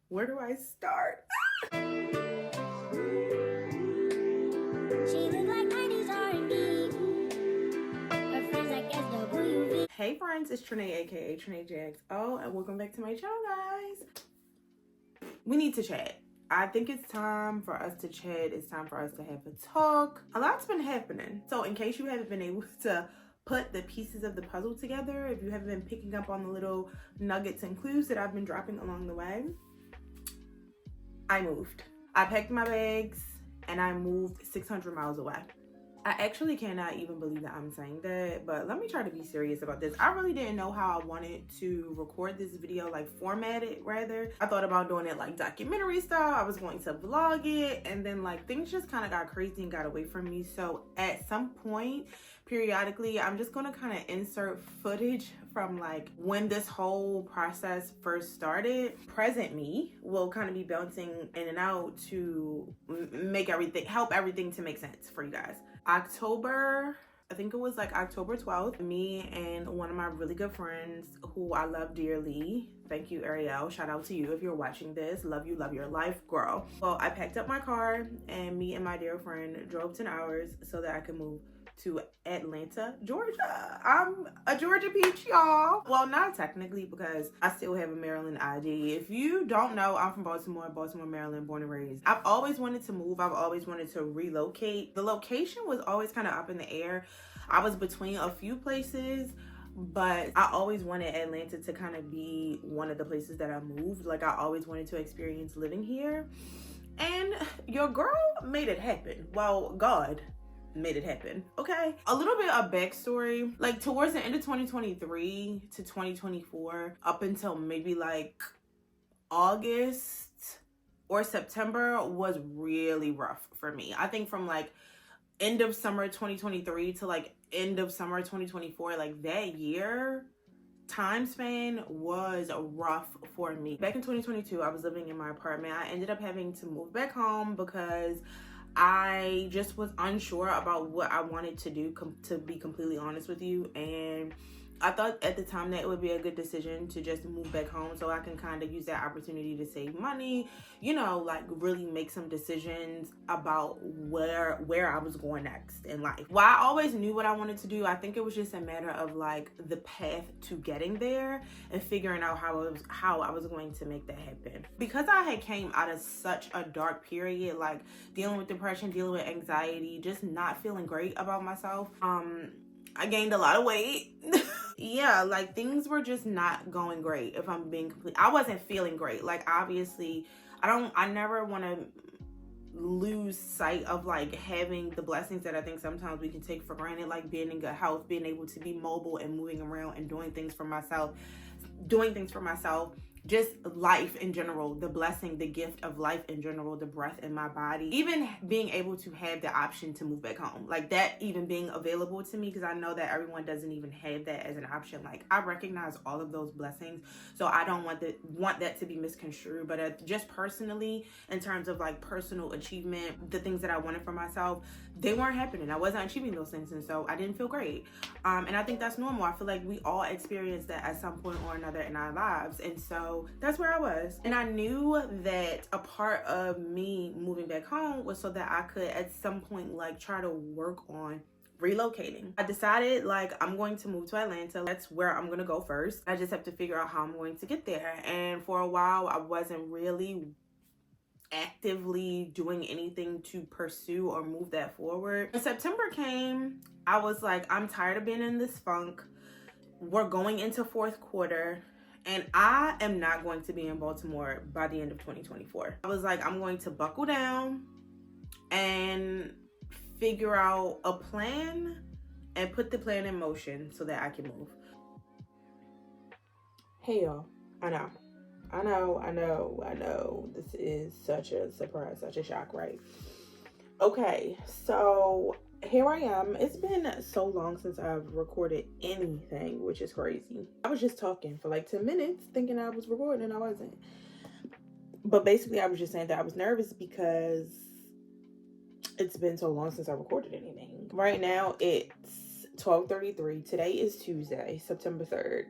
Where do I start? Hey friends, it's Trinae, aka Trinae JXO, and welcome back to my channel, guys. We need to chat. I think it's time for us to chat. It's time for us to have a talk. A lot's been happening. So in case you haven't been able to put the pieces of the puzzle together, if you haven't been picking up on the little nuggets and clues that I've been dropping along the way, I moved. I packed my bags and I moved 600 miles away. I actually cannot even believe that I'm saying that, but let me try to be serious about this. I really didn't know how I wanted to record this video, like format it rather. I thought about doing it like documentary style. I was going to vlog it, and then like things just kind of got crazy and got away from me. So at some point, periodically, I'm just gonna kind of insert footage from like when this whole process first started. Present me will kind of be bouncing in and out to make everything, help everything to make sense for you guys. October, I think it was like October 12th, me and one of my really good friends who I love dearly, thank you Ariel, shout out to you if you're watching this, love you, love your life, girl. Well, I packed up my car and me and my dear friend drove 10 hours so that I could move to Atlanta, Georgia. I'm a Georgia peach, y'all. Well, not technically because I still have a Maryland ID. If you don't know, I'm from Baltimore, Maryland, born and raised. I've always wanted to move. I've always wanted to relocate. The location was always kind of up in the air. I was between a few places, but I always wanted Atlanta to kind of be one of the places that I moved. Like I always wanted to experience living here. And your girl made it happen. Well, God made it happen. Okay, a little bit of backstory. Like towards the end of 2023 to 2024, up until maybe like August or September, was really rough for me. I think from like end of summer 2023 to like end of summer 2024, like that year time span was rough for me. Back in 2022, I was living in my apartment. I ended up having to move back home because I just was unsure about what I wanted to do, to be completely honest with you. And I thought at the time that it would be a good decision to just move back home so I can kind of use that opportunity to save money, you know, like really make some decisions about where I was going next in life. While I always knew what I wanted to do, I think it was just a matter of like the path to getting there and figuring out how I was going to make that happen. Because I had came out of such a dark period, like dealing with depression, dealing with anxiety, just not feeling great about myself. I gained a lot of weight. Yeah, like things were just not going great, if I'm being complete. I wasn't feeling great. Like obviously, I never want to lose sight of like having the blessings that I think sometimes we can take for granted, like being in good health, being able to be mobile and moving around and doing things for myself, just life in general, the blessing, the gift of life in general, the breath in my body, even being able to have the option to move back home, like that even being available to me, because I know that everyone doesn't even have that as an option. Like I recognize all of those blessings, so I don't want that to be misconstrued. But just personally, in terms of like personal achievement, the things that I wanted for myself, they weren't happening. I wasn't achieving those things, and so I didn't feel great. And I think that's normal. I feel like we all experience that at some point or another in our lives, and so that's where I was. And I knew that a part of me moving back home was so that I could at some point like try to work on relocating. I decided like I'm going to move to Atlanta. That's where I'm going to go first. I just have to figure out how I'm going to get there. And for a while I wasn't really actively doing anything to pursue or move that forward. When September came, I was like, I'm tired of being in this funk. We're going into fourth quarter. And I am not going to be in Baltimore by the end of 2024. I was like, I'm going to buckle down and figure out a plan and put the plan in motion so that I can move. Hey y'all, I know. This is such a surprise, such a shock, right? Okay, so here I am. It's been so long since I've recorded anything, which is crazy. I was just talking for like 10 minutes thinking I was recording and I wasn't. But basically I was just saying that I was nervous because it's been so long since I recorded anything. Right now it's 12:33. Today is Tuesday, September 3rd.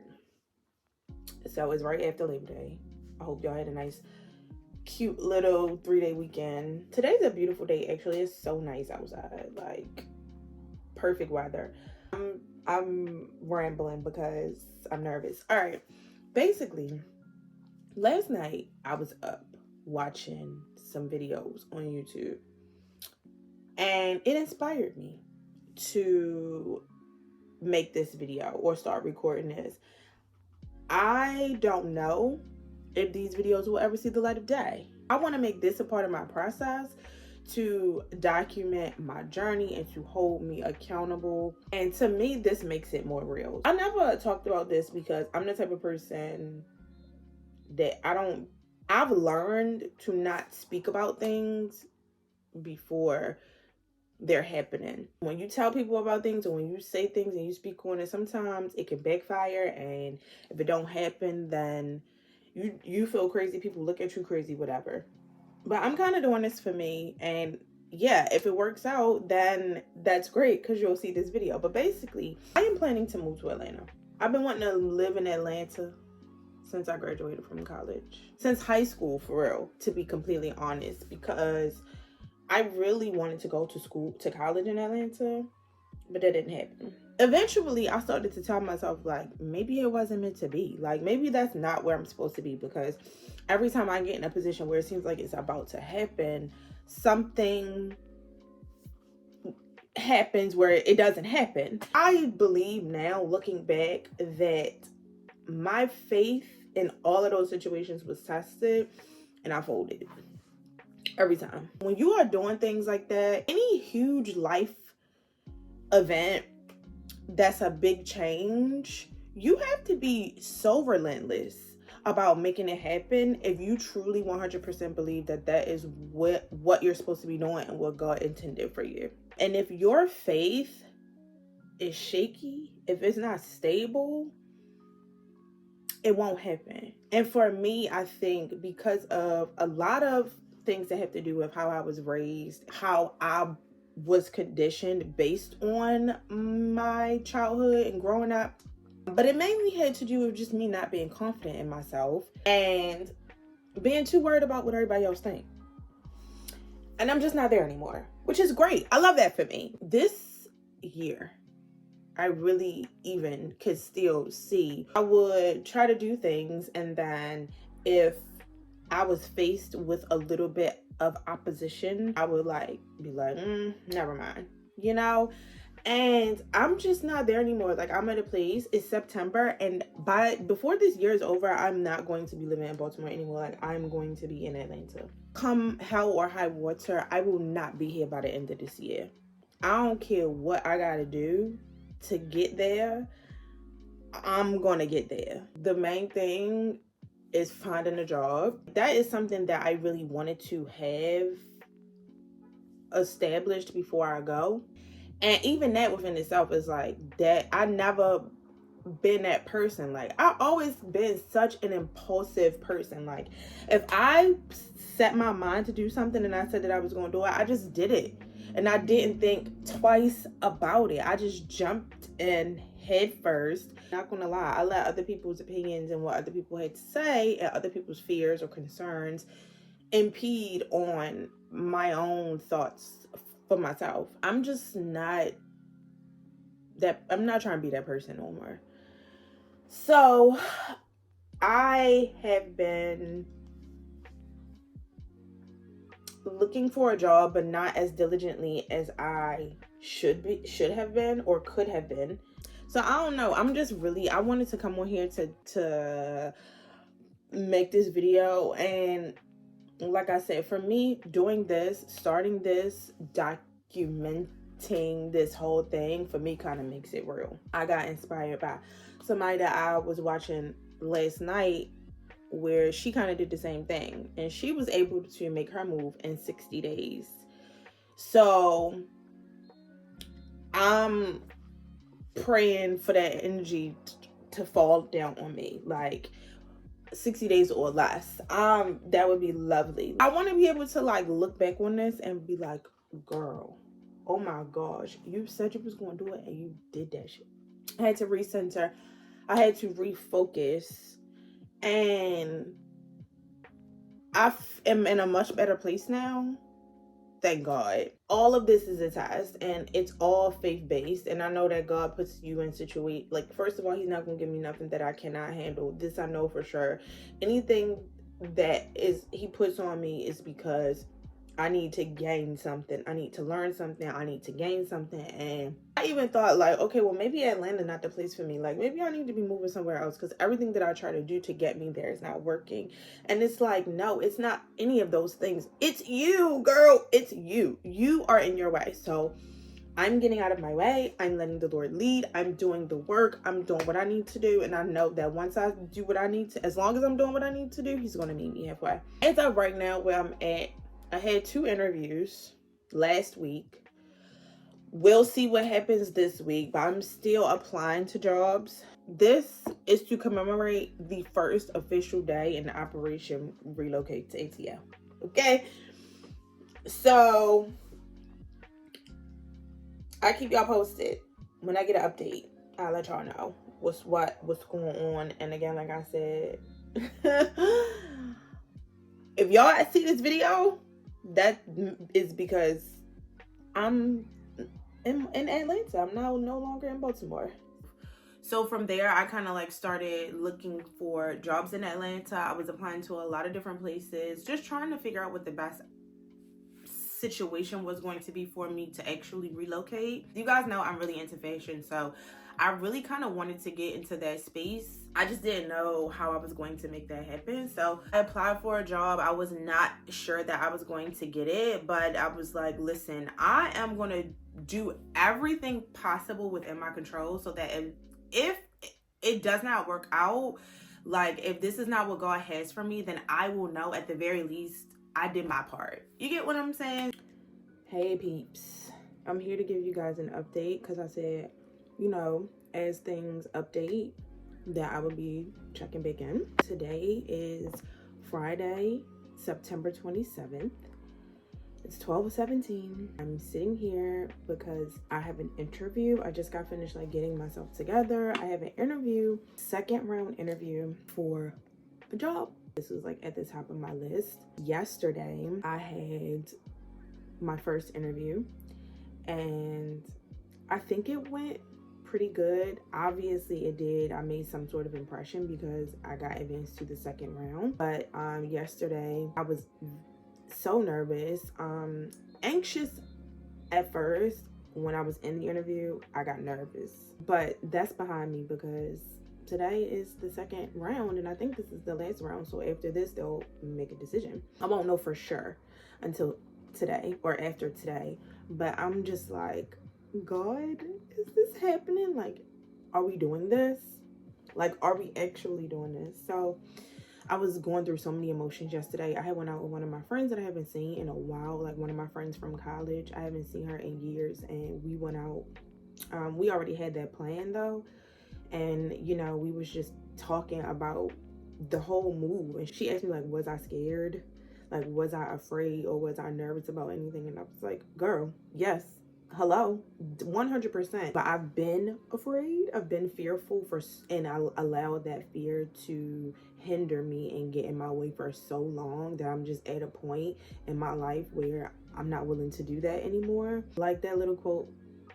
So it's right after Labor Day. I hope y'all had a nice cute little 3-day weekend. Today's a beautiful day, actually. It's so nice outside, like perfect weather. I'm rambling because I'm nervous. All right, basically last night I was up watching some videos on YouTube, and it inspired me to make this video or start recording this. I don't know if these videos will ever see the light of day. I want to make this a part of my process to document my journey and to hold me accountable. And to me, this makes it more real. I never talked about this because I'm the type of person that I've learned to not speak about things before they're happening. When you tell people about things or when you say things and you speak on it, sometimes it can backfire, and if it don't happen, then you feel crazy, people look at you crazy, whatever. But I'm kind of doing this for me, and yeah, if it works out, then that's great because you'll see this video. But basically, I am planning to move to Atlanta. I've been wanting to live in Atlanta since I graduated from college, since high school, for real, to be completely honest, because I really wanted to go to college in Atlanta, but that didn't happen. Eventually, I started to tell myself, like, maybe it wasn't meant to be. Like, maybe that's not where I'm supposed to be, because every time I get in a position where it seems like it's about to happen, something happens where it doesn't happen. I believe now, looking back, that my faith in all of those situations was tested, and I folded every time. When you are doing things like that, any huge life event that's a big change, you have to be so relentless about making it happen if you truly 100% believe that that is what you're supposed to be doing and what God intended for you. And if your faith is shaky, if it's not stable, it won't happen. And for me, I think because of a lot of things that have to do with how I was raised, how I was conditioned based on my childhood and growing up, but it mainly had to do with just me not being confident in myself and being too worried about what everybody else thinks. And I'm just not there anymore, which is great. I love that for me. This year, I really even could still see I would try to do things, and then if I was faced with a little bit of opposition, I would be like, never mind, you know? And I'm just not there anymore. Like, I'm at a place, it's September, and before this year is over, I'm not going to be living in Baltimore anymore. Like, I'm going to be in Atlanta. Come hell or high water, I will not be here by the end of this year. I don't care what I gotta do to get there. I'm gonna get there. The main thing is finding a job. That is something that I really wanted to have established before I go. And even that within itself is like that. I never been that person. Like, I always been such an impulsive person. Like, if I set my mind to do something and I said that I was going to do it, I just did it. And I didn't think twice about it. I just jumped in head first. Not gonna lie, I let other people's opinions and what other people had to say and other people's fears or concerns impede on my own thoughts for myself. I'm just not that, I'm not trying to be that person no more. So I have been looking for a job, but not as diligently as I should have been or could have been. So I don't know. I wanted to come on here to make this video. And like I said, for me, doing this, starting this, documenting this whole thing, for me, kind of makes it real. I got inspired by somebody that I was watching last night, where she kind of did the same thing, and she was able to make her move in 60 days. So I'm praying for that energy to fall down on me, like 60 days or less. That would be lovely. I want to be able to look back on this and be like, girl, oh my gosh, you said you was going to do it and you did that shit. I had to recenter. I had to refocus. And am in a much better place now. Thank God. All of this is a test and it's all faith-based. And I know that God puts you in situation, like, first of all, he's not gonna give me nothing that I cannot handle. This I know for sure. Anything that is he puts on me is because I need to gain something. I need to learn something. I need to gain something. And I even thought, like, okay, well, maybe Atlanta not the place for me. Like, maybe I need to be moving somewhere else because everything that I try to do to get me there is not working. And it's like, no, it's not any of those things. It's you, girl. It's you. You are in your way. So I'm getting out of my way. I'm letting the Lord lead. I'm doing the work. I'm doing what I need to do. And I know that once I do what I need to, as long as I'm doing what I need to do, he's going to meet me halfway. As of right now, where I'm at, I had 2 interviews last week. We'll see what happens this week, but I'm still applying to jobs. This is to commemorate the first official day in Operation Relocate to ATL. Okay? So I keep y'all posted. When I get an update, I'll let y'all know what's going on. And again, like I said, if y'all see this video, that is because I'm in Atlanta. I'm now no longer in Baltimore. So from there, I kind of like started looking for jobs in Atlanta. I was applying to a lot of different places, just trying to figure out what the best situation was going to be for me to actually relocate. You guys know I'm really into fashion, so I really kind of wanted to get into that space. I just didn't know how I was going to make that happen. So I applied for a job. I was not sure that I was going to get it, but I was like, listen, I am going to do everything possible within my control so that if it does not work out, like if this is not what God has for me, then I will know at the very least I did my part. You get what I'm saying? Hey peeps, I'm here to give you guys an update because I said, you know, as things update, that I will be checking back in. Today is Friday, September 27th. It's 12:17. I'm sitting here because I have an interview. I just got finished like getting myself together. I have an interview, second round interview for a job. This was like at the top of my list. Yesterday, I had my first interview and I think it went pretty good. Obviously it did. I made some sort of impression because I got advanced to the second round. But yesterday I was so nervous, anxious at first. When I was in the interview, I got nervous, but that's behind me because today is the second round and I think this is the last round. So after this, they'll make a decision. I won't know for sure until today or after today, but I'm just like, God, is this happening? Like, are we doing this? Like, are we actually doing this? So I was going through so many emotions yesterday. I had went out with one of my friends that I haven't seen in a while, like one of my friends from college. I haven't seen her in years, and we went out. We already had that plan though, and you know, we was just talking about the whole move. And she asked me like, was I scared? Like, was I afraid or was I nervous about anything? And I was like, girl, yes. Hello, 100%. But I've been afraid, I've been fearful and I allowed that fear to hinder me and get in my way for so long that I'm just at a point in my life where I'm not willing to do that anymore. Like that little quote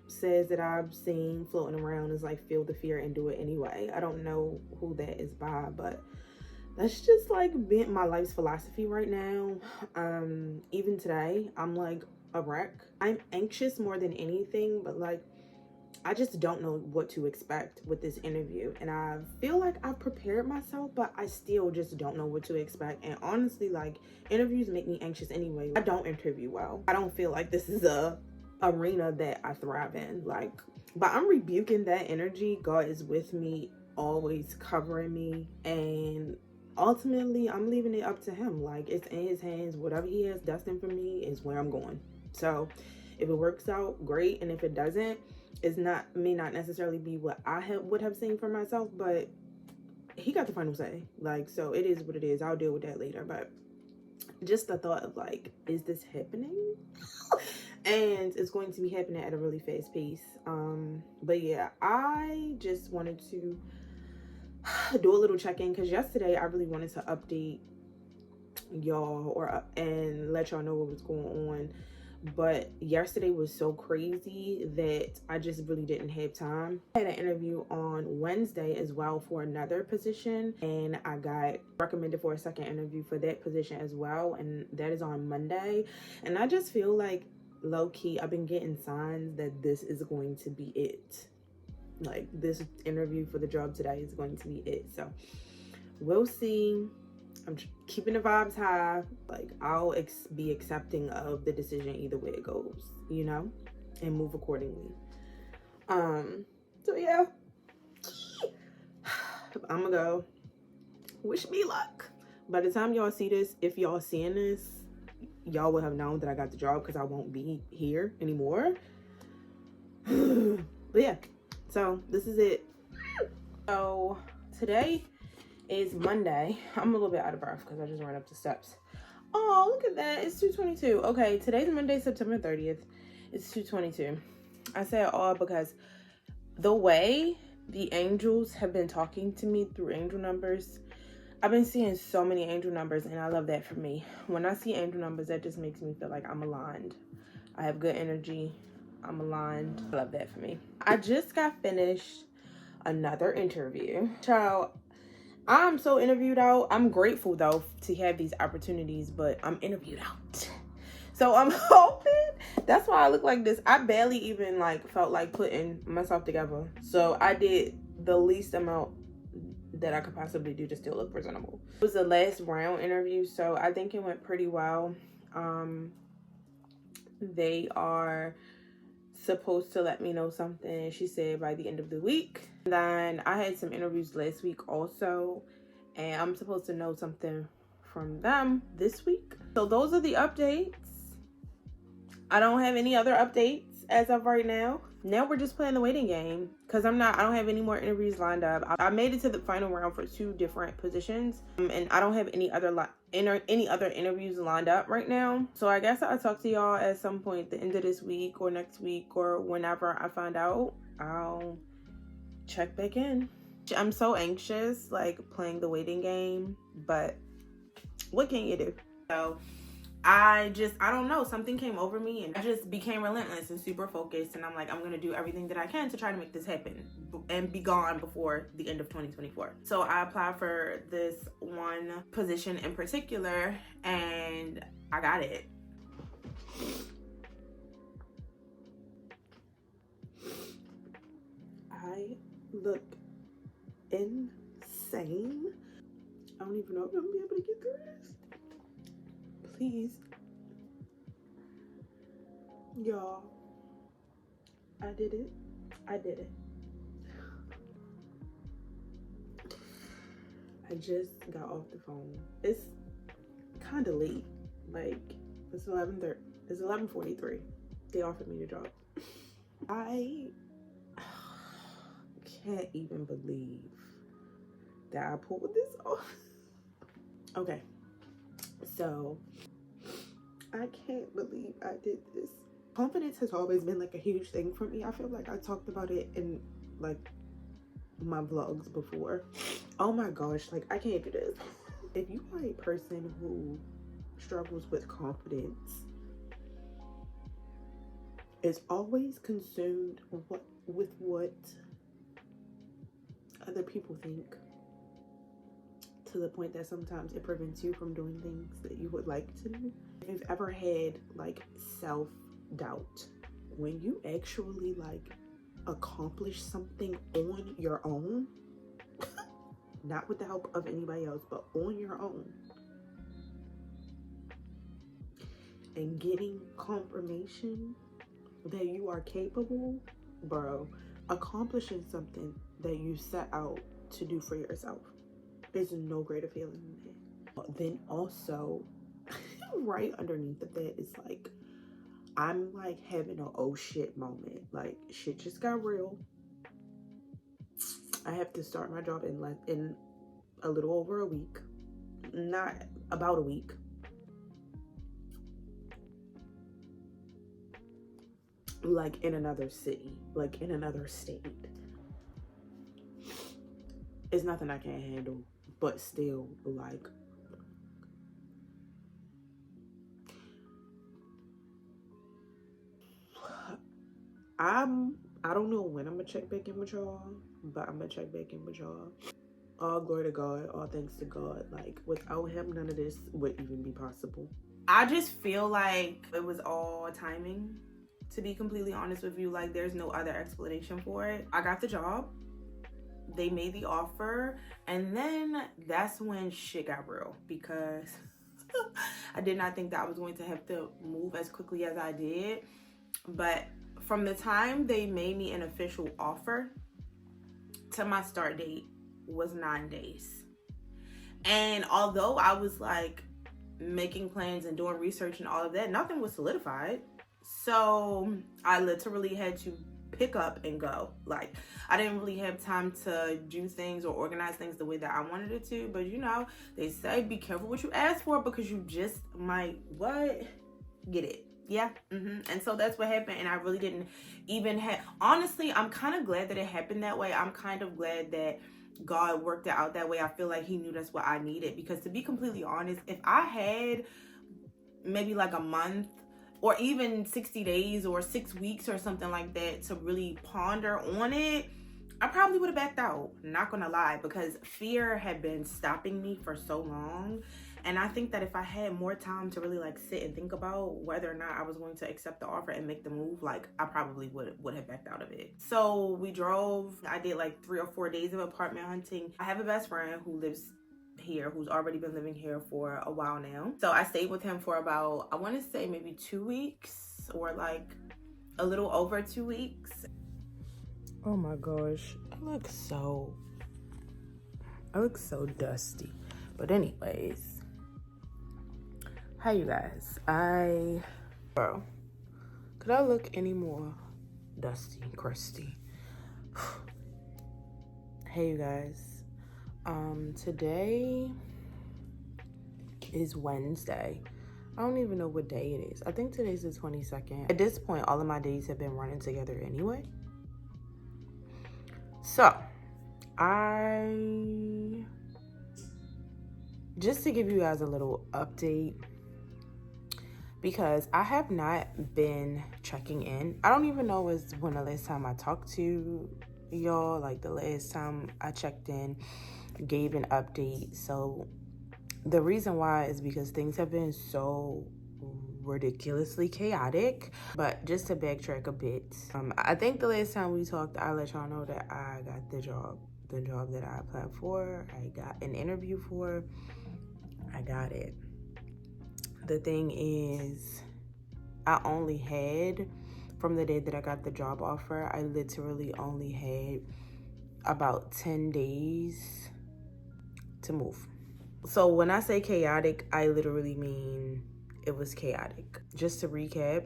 says that I've seen floating around is like, feel the fear and do it anyway. I don't know who that is by, but that's just like been my life's philosophy right now. Even today, I'm like a wreck. I'm anxious more than anything, but like I just don't know what to expect with this interview, and I feel like I've prepared myself, but I still just don't know what to expect. And honestly, like, interviews make me anxious anyway. I don't interview well. I don't feel like this is a arena that I thrive in, like, but I'm rebuking that energy. God is with me, always covering me, and ultimately I'm leaving it up to him. Like, it's in his hands. Whatever he has destined for me is where I'm going. So if it works out, great, and if it doesn't, it's may not necessarily be what I would have seen for myself, but he got the final say. Like, so it is what it is. I'll deal with that later. But just the thought of like, is this happening? And it's going to be happening at a really fast pace. But yeah, I just wanted to do a little check-in because yesterday I really wanted to update y'all or and let y'all know what was going on. But yesterday was so crazy that I just really didn't have time. I had an interview on Wednesday as well for another position, and I got recommended for a second interview for that position as well, and that is on Monday. And I just feel like low-key I've been getting signs that this is going to be it. Like, this interview for the job today is going to be it. So we'll see. I'm keeping the vibes high. Like, I'll be accepting of the decision either way it goes, you know, and move accordingly. So yeah, I'm gonna go. Wish me luck. By the time y'all see this, if y'all seeing this, y'all will have known that I got the job because I won't be here anymore. But yeah, so this is it. So today is Monday. I'm a little bit out of breath because I just ran up the steps. Oh, look at that. It's 2:22. Okay, today's Monday, September 30th. It's 2:22. I say it all because the way the angels have been talking to me through angel numbers, I've been seeing so many angel numbers, and I love that for me. When I see angel numbers, that just makes me feel like I'm aligned. I have good energy. I'm aligned. I love that for me. I just got finished another interview. Child, I'm so interviewed out. I'm grateful though to have these opportunities, but I'm interviewed out. So I'm hoping that's why I look like this. I barely even like felt like putting myself together. So I did the least amount that I could possibly do to still look presentable. It was the last round interview, so I think it went pretty well. They are supposed to let me know something, she said, by the end of the week. And then I had some interviews last week also, and I'm supposed to know something from them this week. So those are the updates. I don't have any other updates as of right now. Now we're just playing the waiting game because I don't have any more interviews lined up. I made it to the final round for 2 different positions, and I don't have any other interviews lined up right now. So I guess I'll talk to y'all at some point the end of this week or next week or whenever I find out. I'll check back in. I'm so anxious, like, playing the waiting game, but what can you do? So I don't know, something came over me and I just became relentless and super focused, and I'm like, I'm gonna do everything that I can to try to make this happen and be gone before the end of 2024. So I applied for this one position in particular and I got it. I look insane. I don't even know if I'm gonna be able to get through this. Please, y'all, I did it. I just got off the phone. It's kind of late. Like, it's 11:43. They offered me the job. I can't even believe that I pulled this off. Okay, so I can't believe I did this. Confidence has always been like a huge thing for me. I feel like I talked about it in like my vlogs before. Oh my gosh, like, I can't do this. If you are a person who struggles with confidence, is always consumed with what other people think, to the point that sometimes it prevents you from doing things that you would like to do. If you've ever had like self-doubt, when you actually like accomplish something on your own, not with the help of anybody else, but on your own, and getting confirmation that you are capable, bro, accomplishing something that you set out to do for yourself, there's no greater feeling than that. Then also, right underneath of that is like, I'm like having an oh shit moment. Like, shit just got real. I have to start my job in a little over a week. Not about a week. Like, in another city, like in another state. It's nothing I can't handle, but still, like, I don't know when I'm gonna check back in with y'all, but I'm gonna check back in with y'all. All glory to God, all thanks to God. Like, without him, none of this would even be possible. I just feel like it was all timing, to be completely honest with you. Like, there's no other explanation for it. I got the job, they made the offer, and then that's when shit got real, because I did not think that I was going to have to move as quickly as I did. But from the time they made me an official offer to my start date was 9 days. And although I was like making plans and doing research and all of that, nothing was solidified. So I literally had to pick up and go. Like, I didn't really have time to do things or organize things the way that I wanted it to. But you know, they say be careful what you ask for, because you just might get it. Yeah. And so that's what happened. And I really didn't even have, honestly, I'm kind of glad that it happened that way. I'm kind of glad that God worked it out that way. I feel like he knew that's what I needed, because to be completely honest, if I had maybe like a month or even 60 days or 6 weeks or something like that to really ponder on it, I probably would have backed out, not gonna lie, because fear had been stopping me for so long. And I think that if I had more time to really like sit and think about whether or not I was going to accept the offer and make the move, like I probably would have backed out of it. So we drove. I did like 3 or 4 days of apartment hunting. I have a best friend who lives here, who's already been living here for a while now. So I stayed with him for about, I want to say maybe 2 weeks, or like a little over 2 weeks. Oh my gosh, I look so dusty. But anyways, hi you guys. Bro, could I look any more dusty, crusty? Hey you guys. Today is Wednesday. I don't even know what day it is. I think today's the 22nd. At this point, all of my days have been running together anyway. So, just to give you guys a little update, because I have not been checking in. I don't even know when the last time I talked to y'all, like the last time I checked in, gave an update. So the reason why is because things have been so ridiculously chaotic. But just to backtrack a bit, I think the last time we talked, I let y'all know that I got the job that I applied for. I got an interview for. I got it. The thing is, I only had, from the day that I got the job offer, I literally only had about 10 days to move. So when I say chaotic, I literally mean it was chaotic. Just to recap,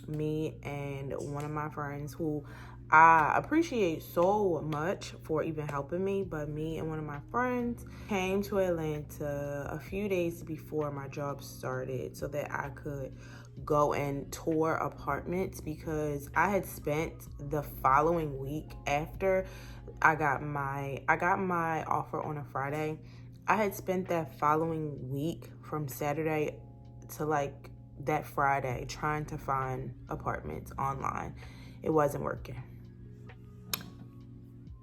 me and one of my friends, who I appreciate so much for even helping me, but me and one of my friends came to Atlanta a few days before my job started so that I could go and tour apartments, because I had spent the following week after I got my offer on a Friday. I had spent that following week from Saturday to like that Friday trying to find apartments online. It wasn't working.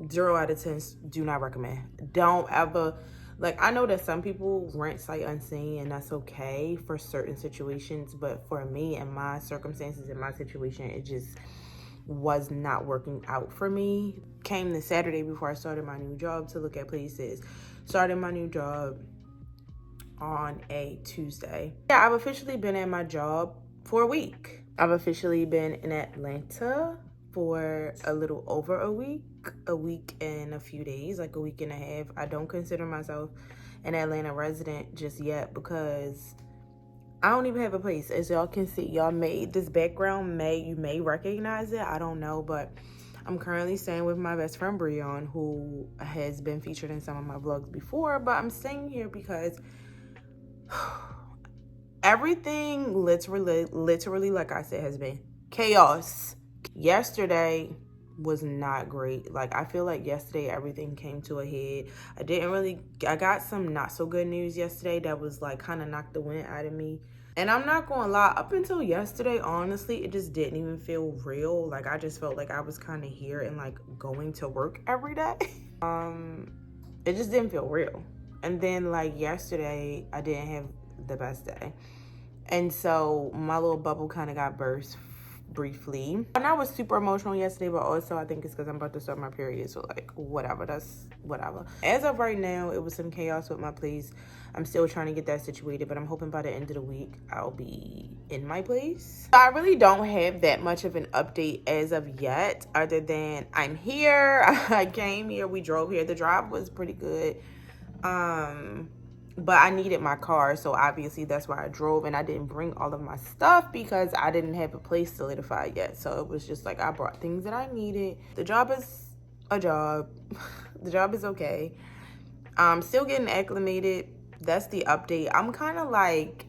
0 out of 10, do not recommend. Don't ever, like, I know that some people rent sight unseen and that's okay for certain situations, but for me and my circumstances and my situation, it just was not working out for me. Came the Saturday before I started my new job to look at places. Started my new job on a Tuesday. Yeah, I've officially been at my job for a week. I've officially been in Atlanta for a little over a week and a few days, like a week and a half. I don't consider myself an Atlanta resident just yet, because I don't even have a place. As y'all can see, y'all made this background, you may recognize it, I don't know, but I'm currently staying with my best friend Breon, who has been featured in some of my vlogs before. But I'm staying here because everything literally, like I said, has been chaos. Yesterday was not great. Like, I feel like yesterday everything came to a head. I got some not so good news yesterday that was like kind of knocked the wind out of me. And I'm not gonna lie, up until yesterday, honestly, it just didn't even feel real. Like, I just felt like I was kind of here and like going to work every day. It just didn't feel real. And then like yesterday, I didn't have the best day. And so my little bubble kind of got burst briefly. And I was super emotional yesterday, but also I think it's because I'm about to start my period. So like, whatever, that's whatever. As of right now, it was some chaos with my place. I'm still trying to get that situated, but I'm hoping by the end of the week, I'll be in my place. I really don't have that much of an update as of yet, other than I'm here. I came here, we drove here. The drive was pretty good. But I needed my car, so obviously that's why I drove, and I didn't bring all of my stuff because I didn't have a place solidified yet. So it was just like I brought things that I needed. The job is a job. The job is okay. I'm still getting acclimated. That's the update. I'm kind of like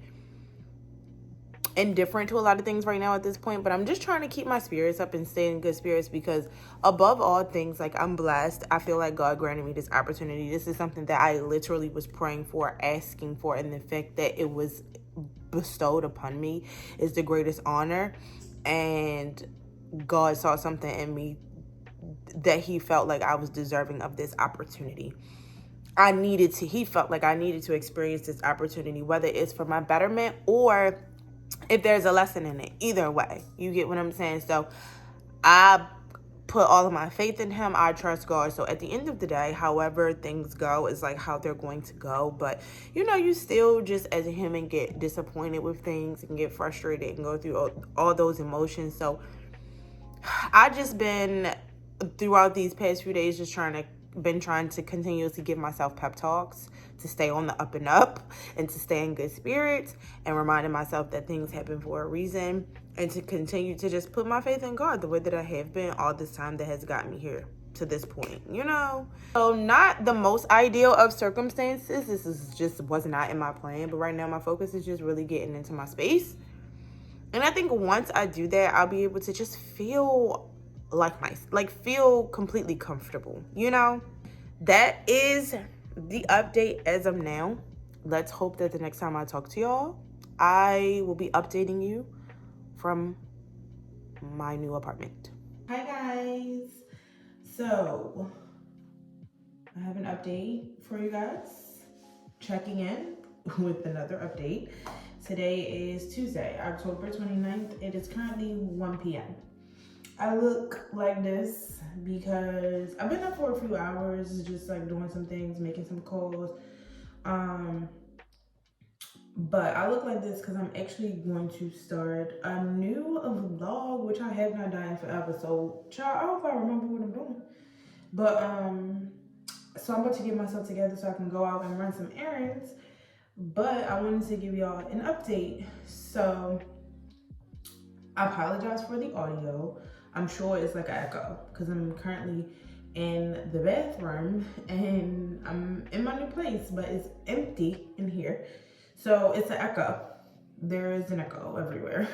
indifferent to a lot of things right now at this point, but I'm just trying to keep my spirits up and stay in good spirits, because above all things, like, I'm blessed. I feel like God granted me this opportunity. This is something that I literally was praying for, asking for, and the fact that it was bestowed upon me is the greatest honor. And God saw something in me that he felt like I was deserving of this opportunity. He felt like I needed to experience this opportunity, whether it's for my betterment or if there's a lesson in it. Either way, you get what I'm saying? So I put all of my faith in him. I trust God. So at the end of the day, however things go is like how they're going to go. But you still just as a human get disappointed with things and get frustrated and go through all those emotions. So I just been throughout these past few days just trying to continuously give myself pep talks to stay on the up and up and to stay in good spirits, and reminding myself that things happen for a reason, and to continue to just put my faith in God the way that I have been all this time that has gotten me here to this point, So not the most ideal of circumstances. Was not in my plan, but right now my focus is just really getting into my space. And I think once I do that, I'll be able to just feel feel completely comfortable, That is the update as of now. Let's hope that the next time I talk to y'all, I will be updating you from my new apartment. Hi guys. So I have an update for you guys. Checking in with another update. Today is Tuesday, October 29th. It is currently 1 p.m. I look like this because I've been up for a few hours, just like doing some things, making some calls. But I look like this because I'm actually going to start a new vlog, which I have not done in forever. So, child, I hope I remember what I'm doing. But so I'm about to get myself together so I can go out and run some errands. But I wanted to give y'all an update. So I apologize for the audio. I'm sure it's like an echo because I'm currently in the bathroom and I'm in my new place, but it's empty in here. So it's an echo. There is an echo everywhere.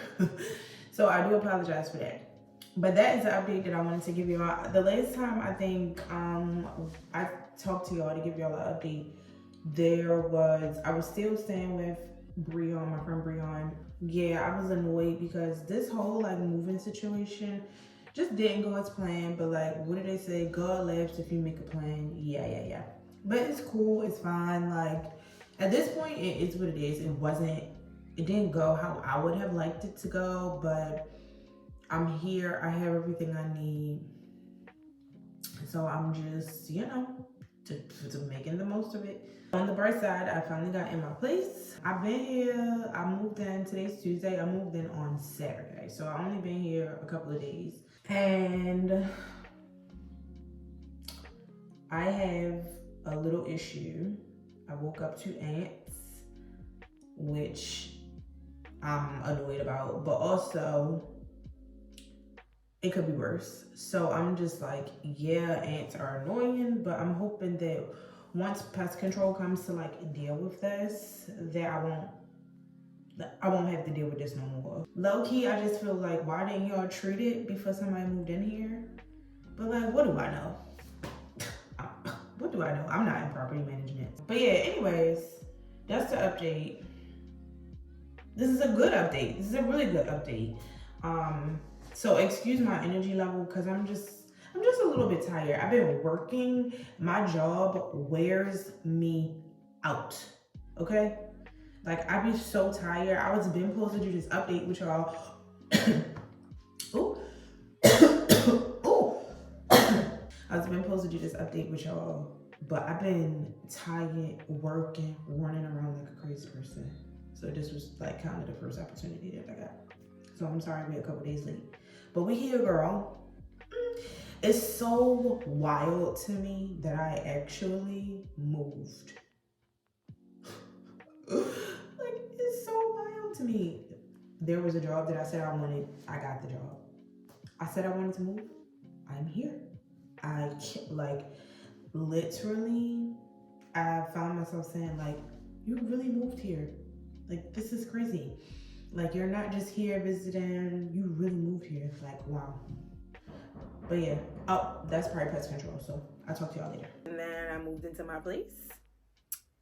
So I do apologize for that. But that is the update that I wanted to give y'all. The last time I think I talked to y'all to give y'all an update, I was still staying with Breon, my friend Breon. Yeah, I was annoyed because this whole like moving situation just didn't go as planned. But like, what did they say? God laughs if you make a plan. Yeah. But it's cool. It's fine. Like, at this point, it is what it is. It didn't go how I would have liked it to go, but I'm here. I have everything I need. So I'm just, to making the most of it. On the bright side, I finally got in my place. I've been here. I moved in. Today's Tuesday. I moved in on Saturday. So I've only been here a couple of days. And I have a little issue. I woke up to ants, which I'm annoyed about, but also it could be worse. So I'm just like, yeah, ants are annoying, but I'm hoping that once pest control comes to like deal with this, that I won't have to deal with this no more. Low key, I just feel like, why didn't y'all treat it before somebody moved in here? But like, what do I know? What do I know? I'm not in property management. But yeah, anyways, that's the update. this is a good update. This is a really good update. So excuse my energy level because I'm just a little bit tired. I've been working. My job wears me out. Okay? Like I be so tired. I was been supposed to do this update with y'all. Ooh. Ooh. I was been supposed to do this update with y'all, but I've been tired, working, running around like a crazy person. So this was like kind of the first opportunity that I got. So I'm sorry we're a couple days late. But we here, girl. It's so wild to me that I actually moved. Like, it's so wild to me. There was a job that I said I wanted. I got the job. I said I wanted to move. I'm here. I can't, like, literally, I found myself saying, like, you really moved here. Like, this is crazy. Like, you're not just here visiting, you really moved here. Like, wow. But yeah, oh, that's probably pest control, so I'll talk to y'all later. And then I moved into my place.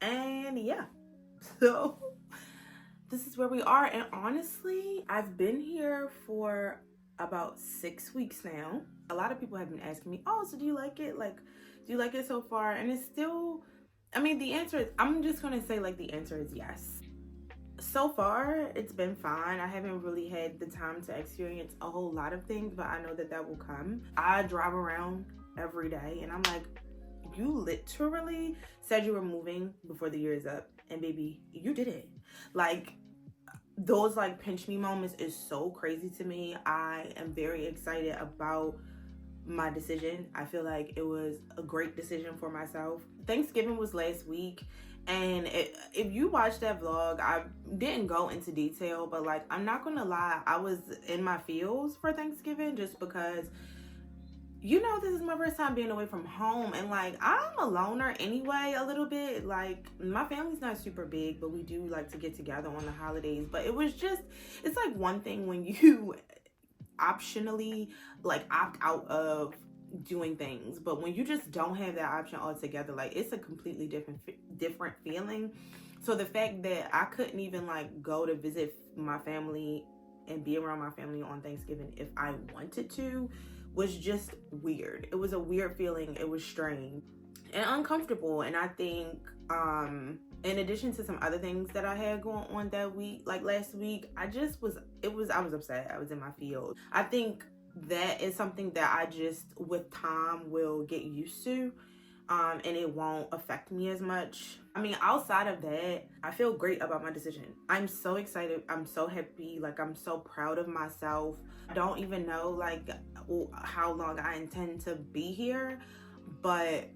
And yeah, so this is where we are. And honestly, I've been here for about 6 weeks now. A lot of people have been asking me, oh, so do you like it? Like, do you like it so far? And it's still, I mean, the answer is, I'm just gonna say like the answer is yes. So far, it's been fine. I haven't really had the time to experience a whole lot of things, but I know that that will come. I drive around every day and I'm like, you literally said you were moving before the year is up, and baby, you did it. Like, those like pinch me moments is so crazy to me. I am very excited about my decision. I feel like it was a great decision for myself. Thanksgiving was last week, and if you watched that vlog, I didn't go into detail, but like, I'm not gonna lie, I was in my feels for Thanksgiving just because, you know, this is my first time being away from home, and like, I'm a loner anyway a little bit. Like, my family's not super big, but we do like to get together on the holidays. But it was just, it's like one thing when you optionally like opt out of doing things, but when you just don't have that option altogether, like, it's a completely different feeling. So the fact that I couldn't even like go to visit my family and be around my family on Thanksgiving if I wanted to was just weird. It was a weird feeling. It was strange and uncomfortable. And I think in addition to some other things that I had going on that week, like last week, I was upset. I was in my field. I think that is something that I just with time will get used to, and it won't affect me as much. I mean, outside of that, I feel great about my decision. I'm so excited. I'm so happy. Like, I'm so proud of myself. I don't even know like how long I intend to be here, but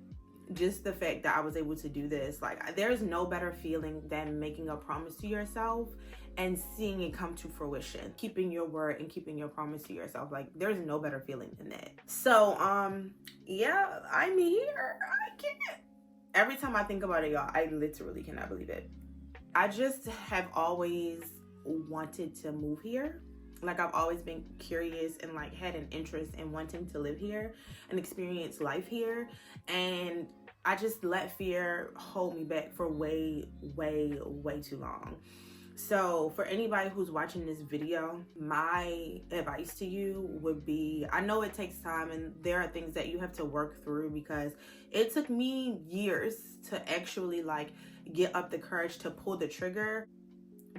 just the fact that I was able to do this, like, there's no better feeling than making a promise to yourself and seeing it come to fruition. Keeping your word and keeping your promise to yourself, like, there's no better feeling than that. So yeah, I'm here. I can't, every time I think about it, y'all, I literally cannot believe it. I just have always wanted to move here. Like, I've always been curious and like had an interest in wanting to live here and experience life here, and I just let fear hold me back for way too long. So for anybody who's watching this video, my advice to you would be, I know it takes time and there are things that you have to work through, because it took me years to actually like get up the courage to pull the trigger.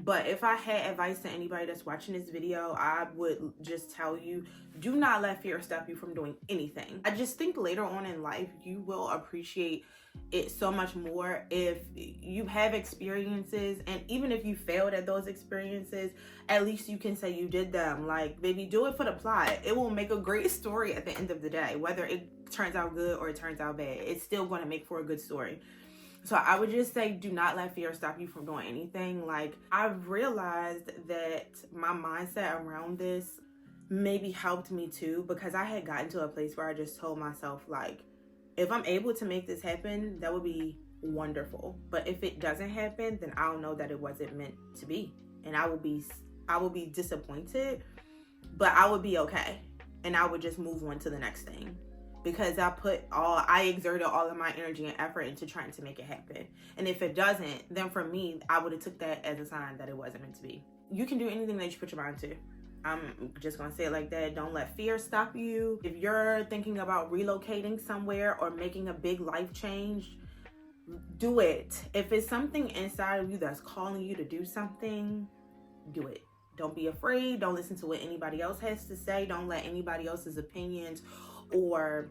But if I had advice to anybody that's watching this video, I would just tell you, do not let fear stop you from doing anything. I just think later on in life, you will appreciate it so much more if you have experiences, and even if you failed at those experiences, at least you can say you did them. Like, baby, do it for the plot. It will make a great story at the end of the day. Whether it turns out good or it turns out bad, it's still going to make for a good story. So I would just say, do not let fear stop you from doing anything. Like, I've realized that my mindset around this maybe helped me too, because I had gotten to a place where I just told myself, like, if I'm able to make this happen, that would be wonderful. But if it doesn't happen, then I'll know that it wasn't meant to be. And I will be disappointed, but I would be okay. And I would just move on to the next thing, because I exerted all of my energy and effort into trying to make it happen. And if it doesn't, then for me, I would have took that as a sign that it wasn't meant to be. you can do anything that you put your mind to. I'm just gonna say it like that. Don't let fear stop you. If you're thinking about relocating somewhere or making a big life change, do it. If it's something inside of you that's calling you to do something, do it. Don't be afraid. Don't listen to what anybody else has to say. Don't let anybody else's opinions or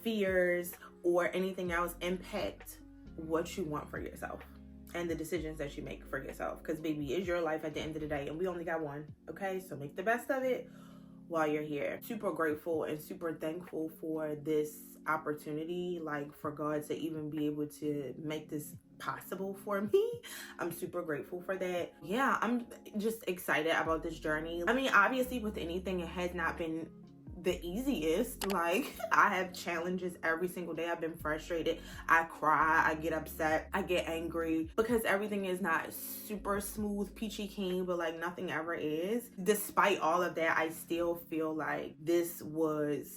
fears or anything else impact what you want for yourself and the decisions that you make for yourself. Because baby, it's your life at the end of the day, and we only got one. Okay, so make the best of it while you're here. Super grateful and super thankful for this opportunity, like for God to even be able to make this possible for me. I'm super grateful for that. Yeah, I'm just excited about this journey. I mean, obviously with anything, it has not been the easiest. Like, I have challenges every single day. I've been frustrated. I cry, I get upset, I get angry because everything is not super smooth, peachy keen, but like nothing ever is. Despite all of that, I still feel like this was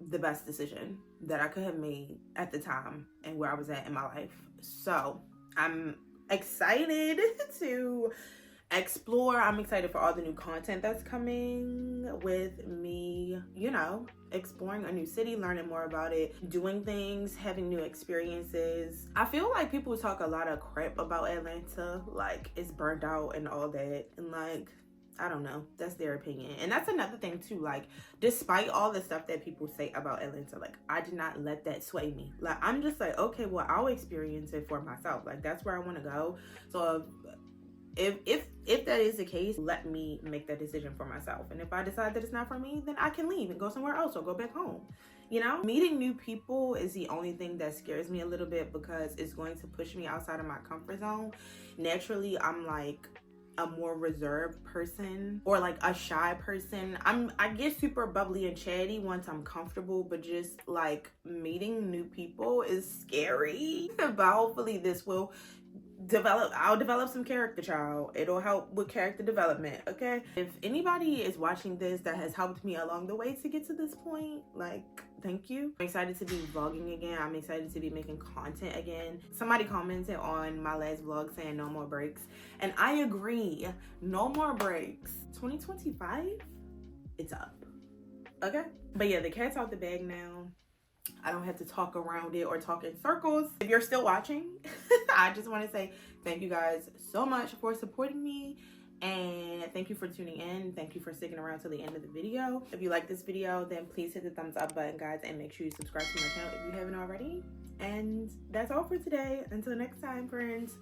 the best decision that I could have made at the time and where I was at in my life. So I'm excited to explore. I'm excited for all the new content that's coming with me, you know, exploring a new city, learning more about it, doing things, having new experiences. I feel like people talk a lot of crap about Atlanta, like it's burnt out and all that, and like, I don't know, that's their opinion. And that's another thing too, like despite all the stuff that people say about Atlanta, like I did not let that sway me. Like I'm just like, okay, well, I'll experience it for myself. Like that's where I want to go. So if that is the case, let me make that decision for myself. And if I decide that it's not for me, then I can leave and go somewhere else or go back home. You know, meeting new people is the only thing that scares me a little bit because it's going to push me outside of my comfort zone. Naturally, I'm like a more reserved person or like a shy person. I get super bubbly and chatty once I'm comfortable, but just like meeting new people is scary. But hopefully this will I'll develop some character, child. It'll help with character development, okay? If anybody is watching this that has helped me along the way to get to this point, like, thank you. I'm excited to be vlogging again. I'm excited to be making content again. Somebody commented on my last vlog saying no more breaks, and I agree. No more breaks. 2025, it's up, okay? But yeah, the cat's out the bag now. I don't have to talk around it or talk in circles. If you're still watching, I just want to say thank you guys so much for supporting me, and thank you for tuning in. Thank you for sticking around till the end of the video. If you like this video, then please hit the thumbs up button, guys, and make sure you subscribe to my channel if you haven't already. And that's all for today. Until next time, friends.